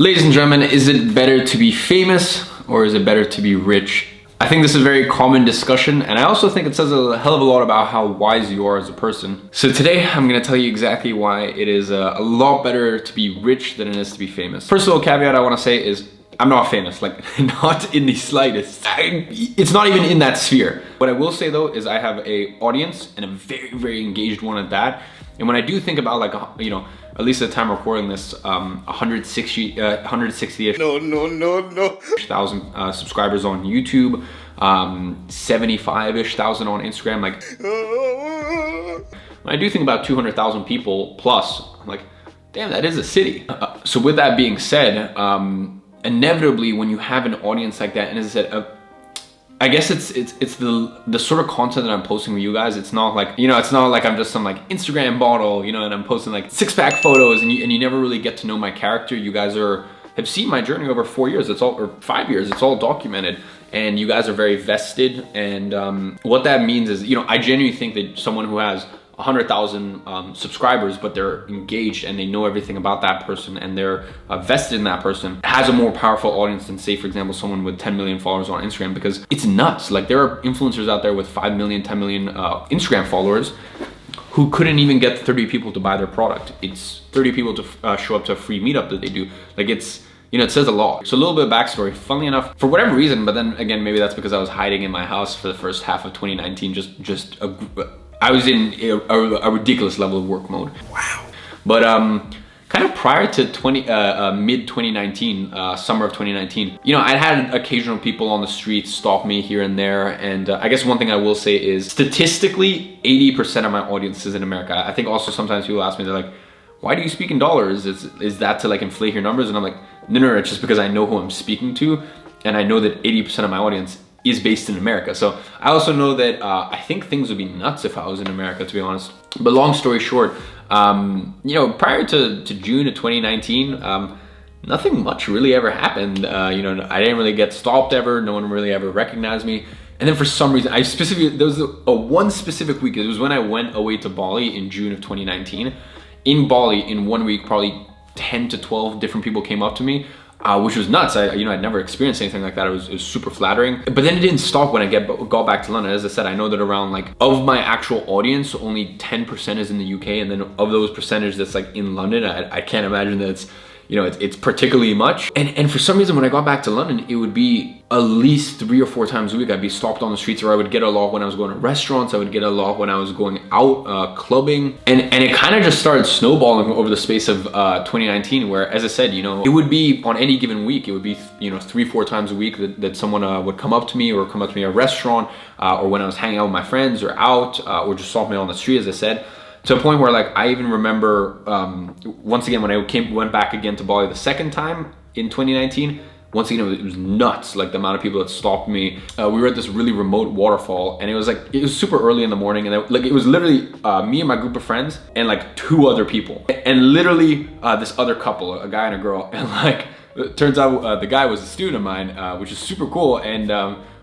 Ladies and gentlemen, is it better to be famous or is it better to be rich? I think this is a very common discussion, and I also think it says a hell of a lot about how wise you are as a person. So today I'm gonna tell you exactly why it is a lot better to be rich than it is to be famous. First little caveat I wanna say is I'm not famous, like not in the slightest. It's not even in that sphere. What I will say though is I have a audience and a very, very engaged one at that. And when I do think about like, at least at the time recording this, 160-ish thousand subscribers on YouTube, 75-ish thousand on Instagram. Like, when I do think about 200,000 people plus, I'm like, damn, that is a city. So with that being said, inevitably when you have an audience like that, and as I said, I guess it's the sort of content that I'm posting with you guys. It's not like, it's not like I'm just some like Instagram model, and I'm posting like six-pack photos and you never really get to know my character. You guys have seen my journey over 4 years, or 5 years, it's all documented. And you guys are very vested. And what that means is, I genuinely think that someone who has 100,000 subscribers, but they're engaged and they know everything about that person and they're vested in that person, has a more powerful audience than, say, for example, someone with 10 million followers on Instagram, because it's nuts. Like, there are influencers out there with 5 million, 10 million Instagram followers who couldn't even get 30 people to buy their product. It's 30 people to show up to a free meetup that they do. Like, it's, it says a lot. So a little bit of backstory, funnily enough, for whatever reason, but then again, maybe that's because I was hiding in my house for the first half of 2019, I was in a ridiculous level of work mode. Wow. But kind of prior to mid 2019, summer of 2019, I had occasional people on the street stop me here and there. And I guess one thing I will say is, statistically, 80% of my audience is in America. I think also sometimes people ask me, they're like, why do you speak in dollars? Is that to like inflate your numbers? And I'm like, no, it's just because I know who I'm speaking to. And I know that 80% of my audience is based in America. So I also know that I think things would be nuts if I was in America, to be honest. But long story short, prior to June of 2019, nothing much really ever happened. I didn't really get stopped ever. No one really ever recognized me. And then for some reason, there was one specific week. It was when I went away to Bali in June of 2019. In Bali, in 1 week, probably 10 to 12 different people came up to me, which was nuts. I'd never experienced anything like that. It was super flattering. But then it didn't stop when I got back to London. As I said, I know that around of my actual audience, only 10% is in the UK. And then of those percentage that's like in London, I can't imagine that it's particularly much. And for some reason, when I got back to London, it would be at least 3 or 4 times a week. I'd be stopped on the streets, or I would get a lot when I was going to restaurants. I would get a lot when I was going out clubbing. And it kind of just started snowballing over the space of 2019, where, as I said, it would be on any given week, it would be 3-4 times a week that someone would come up to me, or come up to me at a restaurant, or when I was hanging out with my friends or out, or just stop me on the street, as I said. To a point where I even remember, once again, when I went back again to Bali the second time in 2019, once again, it was nuts, like the amount of people that stopped me. We were at this really remote waterfall, and it was super early in the morning, and it was literally me and my group of friends and 2 other people. And literally this other couple, a guy and a girl, and it turns out the guy was a student of mine, which is super cool. And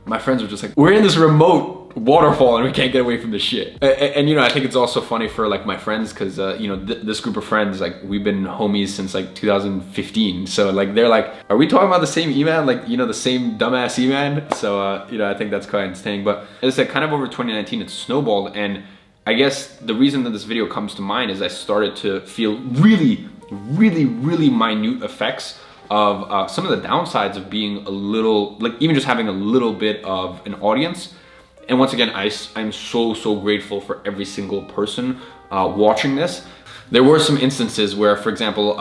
my friends were just like, we're in this remote waterfall and we can't get away from this shit. And I think it's also funny for my friends, because this group of friends, we've been homies since 2015. So they're like, are we talking about the same Iman? The same dumbass Iman? So I think that's quite entertaining. But as I said, kind of over 2019, it snowballed. And I guess the reason that this video comes to mind is I started to feel really, really, really minute effects of some of the downsides of being a little, even just having a little bit of an audience. And once again, I'm so grateful for every single person watching this. There were some instances where, for example,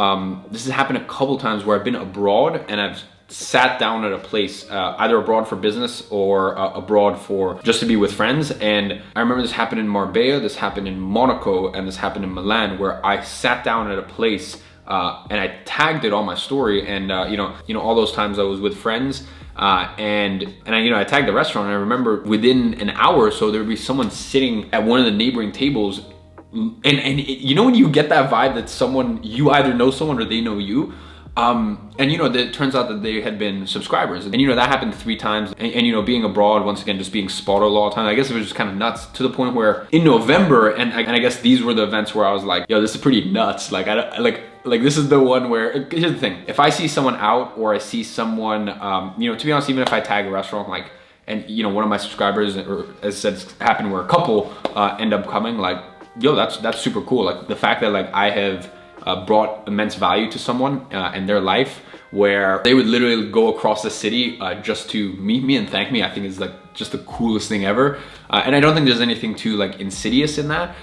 this has happened a couple times where I've been abroad and I've sat down at a place, either abroad for business or abroad for just to be with friends. And I remember this happened in Marbella, this happened in Monaco, and this happened in Milan, where I sat down at a place and I tagged it on my story. And all those times I was with friends. And I tagged the restaurant, and I remember within an hour or so, there would be someone sitting at one of the neighboring tables. And when you get that vibe that you either know someone or they know you, it turns out that they had been subscribers. And that happened 3 times. And being abroad, once again, just being spotted a lot of times, I guess it was just kind of nuts, to the point where in November, and I guess these were the events where I was like, yo, this is pretty nuts. Like this is the one where, here's the thing. If I see someone out or I see someone, you know, to be honest, even if I tag a restaurant, like, and you know, one of my subscribers, or as I said, it's happened where a couple end up coming, like, yo, that's super cool. Like the fact that like I have brought immense value to someone in their life, where they would literally go across the city just to meet me and thank me, I think is like just the coolest thing ever. And I don't think there's anything too like insidious in that.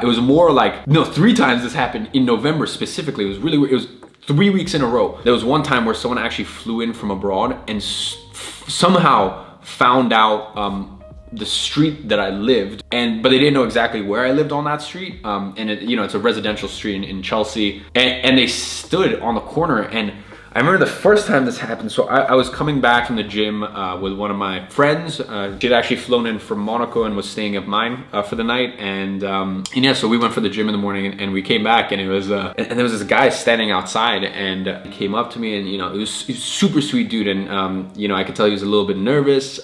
It was more like, no, 3 times this happened in November specifically. It was really weird. It was 3 weeks in a row. There was one time where someone actually flew in from abroad and somehow found out the street that I lived, but they didn't know exactly where I lived on that street. And it, you know, it's a residential street in Chelsea, and they stood on the corner. And I remember the first time this happened. So I was coming back from the gym with one of my friends. She had actually flown in from Monaco and was staying at mine for the night. And yeah, so we went for the gym in the morning, and we came back, and it was and there was this guy standing outside, and he came up to me, and you know, he was super sweet dude, and you know, I could tell he was a little bit nervous,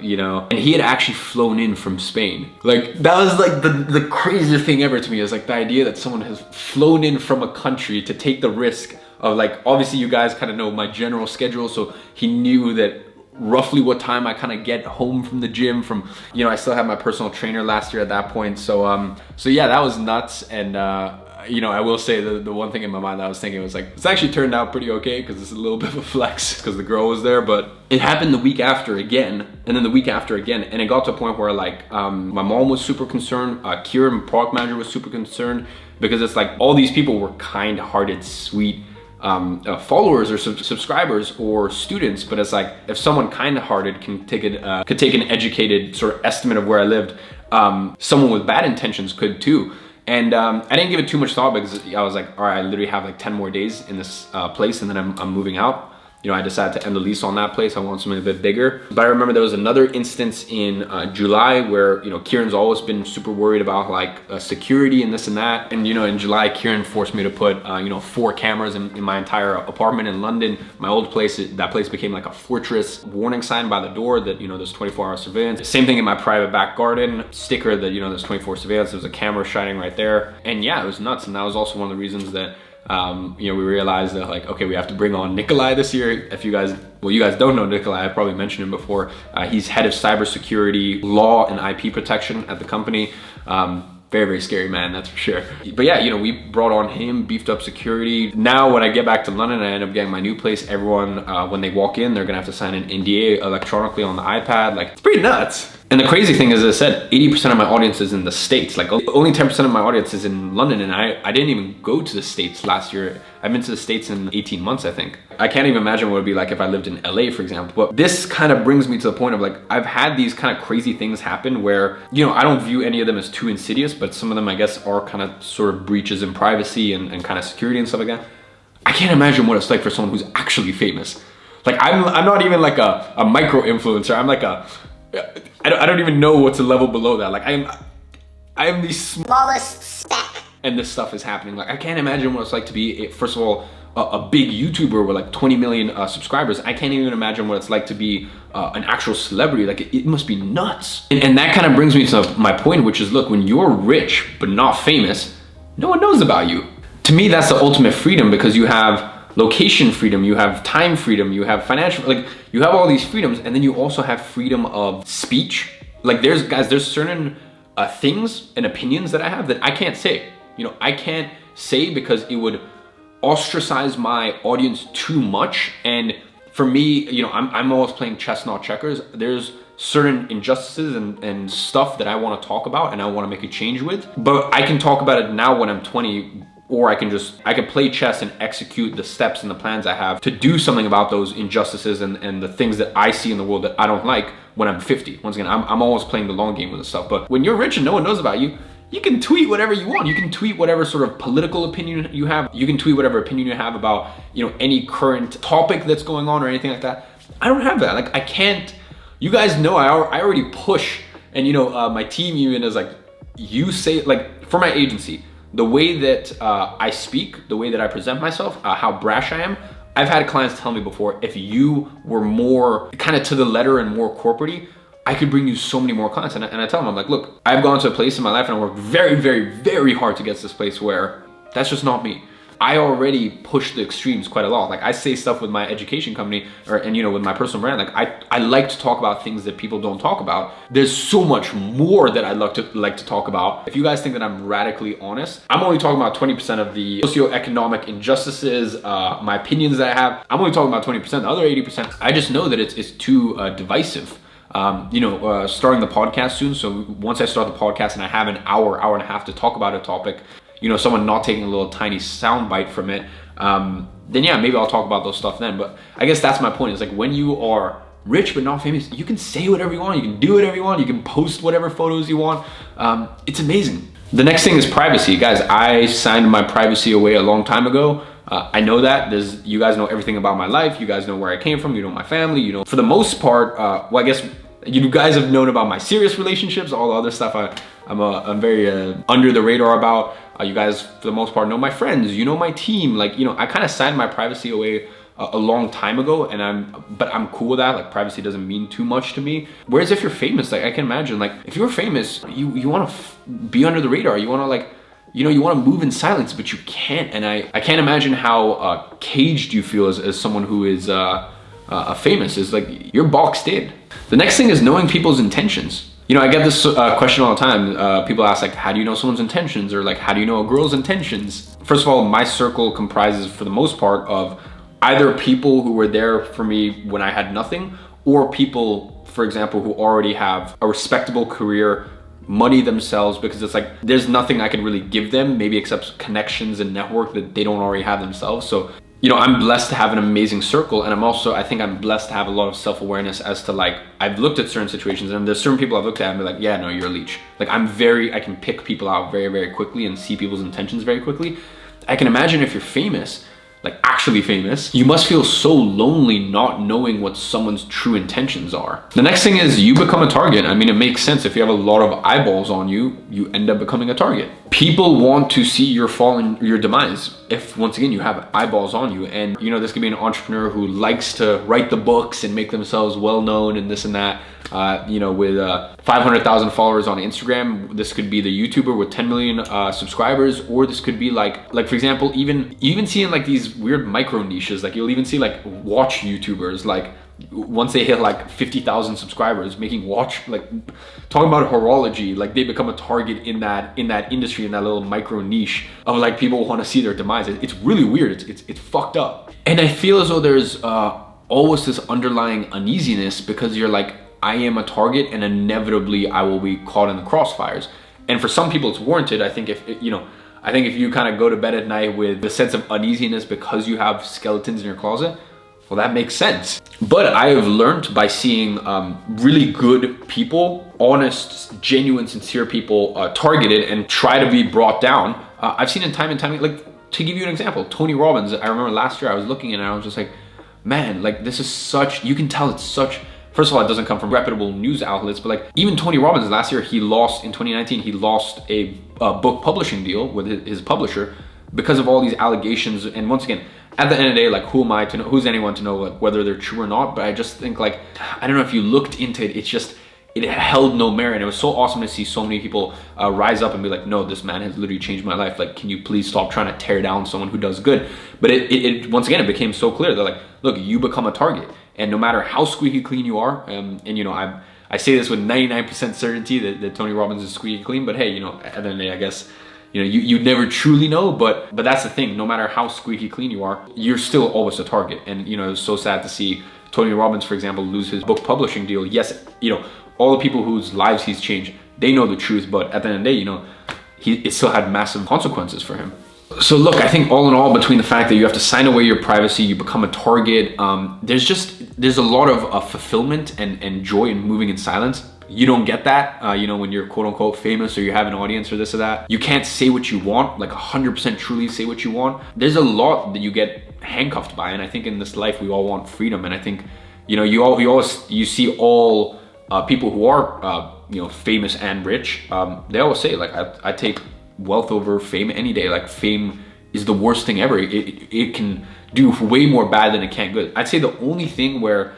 you know, and he had actually flown in from Spain. Like that was like the craziest thing ever to me. It was like the idea that someone has flown in from a country to take the risk of, like, obviously you guys kind of know my general schedule, so he knew that roughly what time I kind of get home from the gym from, you know, I still had my personal trainer last year at that point. So so yeah, that was nuts. And you know, I will say the one thing in my mind that I was thinking was like, it's actually turned out pretty okay, because it's a little bit of a flex because the girl was there. But it happened the week after again, and then the week after again, and it got to a point where like my mom was super concerned, Kieran, product manager, was super concerned, because it's like all these people were kind-hearted, sweet followers or subscribers or students, but it's like, if someone kind-hearted can take an educated sort of estimate of where I lived, someone with bad intentions could too. And I didn't give it too much thought, because I was like, all right, I literally have like 10 more days in this place, and then I'm moving out. You know, I decided to end the lease on that place. I want something a bit bigger. But I remember there was another instance in July where, you know, Kieran's always been super worried about like security and this and that. And, you know, in July, Kieran forced me to put, you know, 4 cameras in my entire apartment in London. My old place, that place became like a fortress. Warning sign by the door that, you know, there's 24-hour surveillance. Same thing in my private back garden. Sticker that, you know, there's 24 surveillance. There was a camera shining right there. And yeah, it was nuts. And that was also one of the reasons that you know, we realized that like, okay, we have to bring on Nikolai this year. If you guys, well, you guys don't know Nikolai, I probably mentioned him before. He's head of cybersecurity, law, and IP protection at the company. Very, very scary man, that's for sure. But yeah, you know, we brought on him, beefed up security. Now, when I get back to London, I end up getting my new place. Everyone, when they walk in, they're gonna have to sign an NDA electronically on the iPad. Like, it's pretty nuts. And the crazy thing is, as I said, 80% of my audience is in the States. Like, only 10% of my audience is in London, and I didn't even go to the States last year. I've been to the States in 18 months, I think. I can't even imagine what it would be like if I lived in LA, for example. But this kind of brings me to the point of like, I've had these kind of crazy things happen where, you know, I don't view any of them as too insidious, but some of them, I guess, are kind of sort of breaches in privacy and kind of security and stuff like that. I can't imagine what it's like for someone who's actually famous. Like, I'm not even like a micro influencer. I'm like I don't even know what's a level below that. Like, I am the smallest speck, and this stuff is happening. Like, I can't imagine what it's like to be, first of all, a big YouTuber with like 20 million subscribers. I can't even imagine what it's like to be an actual celebrity. Like, it must be nuts. And that kind of brings me to my point, which is, look, when you're rich but not famous, no one knows about you. To me, that's the ultimate freedom, because you have location freedom, you have time freedom, you have financial, like, you have all these freedoms, and then you also have freedom of speech. Like, there's certain things and opinions that I have that I can't say. You know, I can't say because it would ostracize my audience too much. And for me, you know, I'm always playing chess, not checkers. There's certain injustices and stuff that I want to talk about and I want to make a change with, but I can talk about it now when I'm 20, or I can play chess and execute the steps and the plans I have to do something about those injustices and the things that I see in the world that I don't like when I'm 50. Once again, I'm always playing the long game with this stuff. But when you're rich and no one knows about you, you can tweet whatever you want. You can tweet whatever sort of political opinion you have. You can tweet whatever opinion you have about, you know, any current topic that's going on or anything like that. I don't have that. Like, I can't, you guys know I already push, and you know, my team even is like, you say, like, for my agency, the way that I speak, the way that I present myself, how brash I am, I've had clients tell me before, if you were more kind of to the letter and more corporate-y, I could bring you so many more clients. And I tell them, I'm like, look, I've gone to a place in my life and I worked very, very, very hard to get to this place where that's just not me. I already push the extremes quite a lot. Like I say stuff with my education company and with my personal brand, like I like to talk about things that people don't talk about. There's so much more that I'd like to talk about. If you guys think that I'm radically honest, I'm only talking about 20% of the socioeconomic injustices, my opinions that I have. I'm only talking about 20%. The other 80%, I just know that it's too divisive. Starting the podcast soon. So once I start the podcast and I have an hour and a half to talk about a topic, someone not taking a little tiny sound bite from it, then yeah, maybe I'll talk about those stuff then. But I guess that's my point. Is like when you are rich but not famous, you can say whatever you want, you can do whatever you want, you can post whatever photos you want. It's amazing. The next thing is privacy. Guys, I signed my privacy away a long time ago. I know that you guys know everything about my life. You guys know where I came from. You know my family. For the most part, I guess you guys have known about my serious relationships. All the other stuff I'm very under the radar about. You guys, for the most part, know my friends. My team. I kind of signed my privacy away a long time ago, but I'm cool with that. Like privacy doesn't mean too much to me. Whereas if you're famous, like I can imagine, like if you're famous, you want to be under the radar. You want to you want to move in silence, but you can't. And I can't imagine how caged you feel as someone who is famous. Is like you're boxed in. The next thing is knowing people's intentions. I get this question all the time. People ask like, how do you know someone's intentions? Or like, how do you know a girl's intentions? First of all, my circle comprises for the most part of either people who were there for me when I had nothing, or people, for example, who already have a respectable career, money themselves, because it's like, there's nothing I can really give them, maybe except connections and network that they don't already have themselves. So, I'm blessed to have an amazing circle. And I think I'm blessed to have a lot of self-awareness as to like, I've looked at certain situations and there's certain people I've looked at and be like, yeah, no, you're a leech. Like I can pick people out very, very quickly and see people's intentions very quickly. I can imagine if you're famous, like actually famous, you must feel so lonely not knowing what someone's true intentions are. The next thing is you become a target. I mean, it makes sense. If you have a lot of eyeballs on you, you end up becoming a target. People want to see your fall and your demise. If once again, you have eyeballs on you, and this could be an entrepreneur who likes to write the books and make themselves well-known and this and that. With 500,000 followers on Instagram, this could be the YouTuber with 10 million subscribers, or this could be like for example, even seeing like these weird micro niches. Like you'll even see like watch YouTubers, like once they hit like 50,000 subscribers, making watch, like talking about horology, like they become a target in that industry, in that little micro niche of like people want to see their demise. It's really weird. It's fucked up. And I feel as though there's always this underlying uneasiness because you're like, I am a target and inevitably I will be caught in the crossfires. And for some people it's warranted. I think if you kind of go to bed at night with the sense of uneasiness because you have skeletons in your closet, well, that makes sense. But I have learned by seeing really good people, honest, genuine, sincere people targeted and try to be brought down. I've seen it time and time, like to give you an example, Tony Robbins. I remember last year I was looking and I was just like, man, like this is such, you can tell it's such, first of all, it doesn't come from reputable news outlets, but like even Tony Robbins last year, in 2019, he lost a book publishing deal with his publisher because of all these allegations. And once again, at the end of the day, like who am I to know, who's anyone to know like whether they're true or not? But I just think like, I don't know if you looked into it, it held no merit. It was so awesome to see so many people rise up and be like, no, this man has literally changed my life. Like, can you please stop trying to tear down someone who does good? But it once again, it became so clear. They're like, look, you become a target. And no matter how squeaky clean you are, I say this with 99% certainty that Tony Robbins is squeaky clean, but hey, at the end of the day, I guess, you never truly know, but that's the thing. No matter how squeaky clean you are, you're still always a target. And, it was so sad to see Tony Robbins, for example, lose his book publishing deal. Yes, all the people whose lives he's changed, they know the truth, but at the end of the day, it still had massive consequences for him. So look, I think all in all, between the fact that you have to sign away your privacy, you become a target, there's a lot of fulfillment and joy in moving in silence. You don't get that, when you're quote unquote famous or you have an audience or this or that. You can't say what you want, like 100% truly say what you want. There's a lot that you get handcuffed by, and I think in this life we all want freedom. And I think, you see all people who are, famous and rich. They always say like, I take wealth over fame any day. Like fame is the worst thing ever. It can do way more bad than it can good. I'd say the only thing where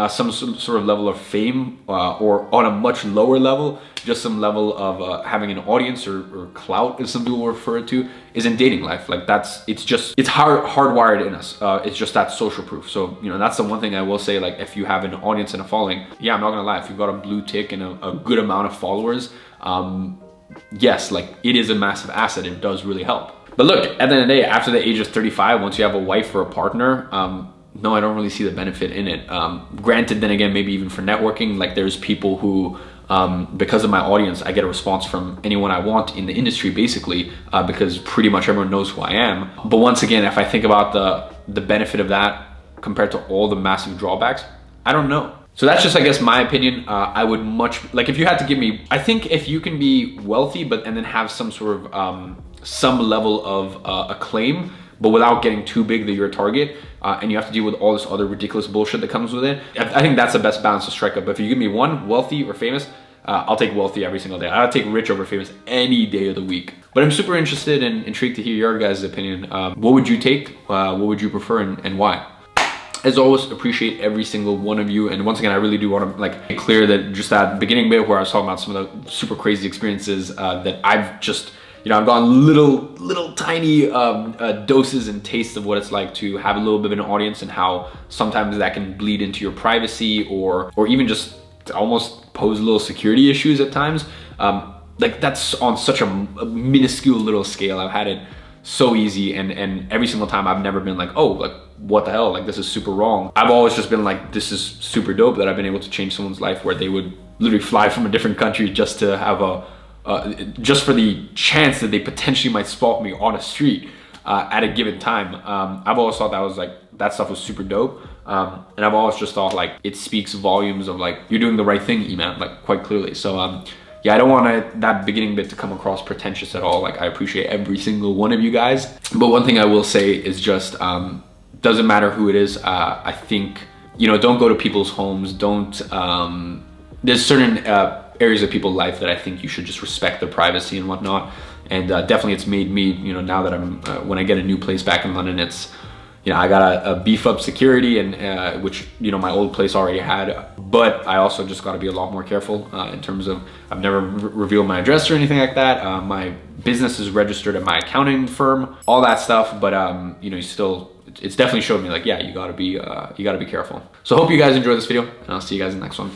some sort of level of fame, or on a much lower level, just some level of having an audience or clout, as some people refer to, is in dating life. Like it's hardwired in us. It's just that social proof. So, you know, that's the one thing I will say, like if you have an audience and a following, yeah, I'm not gonna lie, if you've got a blue tick and a good amount of followers, yes, like it is a massive asset. It does really help. But look, at the end of the day, after the age of 35, once you have a wife or a partner, no, I don't really see the benefit in it. Granted, then again, maybe even for networking, like there's people who, because of my audience, I get a response from anyone I want in the industry, basically, because pretty much everyone knows who I am. But once again, if I think about the benefit of that compared to all the massive drawbacks, I don't know. So that's just, I guess, my opinion. I would much, like if you had to give me, I think if you can be wealthy, and then have some sort of, some level of acclaim, but without getting too big that you're a target, and you have to deal with all this other ridiculous bullshit that comes with it, I think that's the best balance to strike up. But if you give me one, wealthy or famous, I'll take wealthy every single day. I'll take rich over famous any day of the week. But I'm super interested and intrigued to hear your guys' opinion. What would you take? What would you prefer, and why? As always, appreciate every single one of you. And once again, I really do want to like make clear that just that beginning bit where I was talking about some of the super crazy experiences that I've just, you know, I've gotten little tiny doses and tastes of what it's like to have a little bit of an audience, and how sometimes that can bleed into your privacy, or even just almost pose little security issues at times. Like that's on such a minuscule little scale. I've had it so easy, and every single time I've never been like, oh, like what the hell, like this is super wrong. I've always just been like, this is super dope that I've been able to change someone's life, where they would literally fly from a different country just to have just for the chance that they potentially might spot me on a street at a given time. I've always thought that stuff was super dope. And I've always just thought like it speaks volumes of like, you're doing the right thing, Iman, like quite clearly. So yeah, I don't want that beginning bit to come across pretentious at all. Like I appreciate every single one of you guys. But one thing I will say is just, doesn't matter who it is. I think, you know, don't go to people's homes. There's certain areas of people's life that I think you should just respect their privacy and whatnot. And definitely it's made me, you know, now that I'm, when I get a new place back in London, it's, you know, I gotta beef up security, and which, you know, my old place already had, but I also just gotta be a lot more careful in terms of, I've never revealed my address or anything like that. My business is registered at my accounting firm, all that stuff, but you know, it's definitely showed me like, yeah, you gotta be careful. So I hope you guys enjoyed this video, and I'll see you guys in the next one.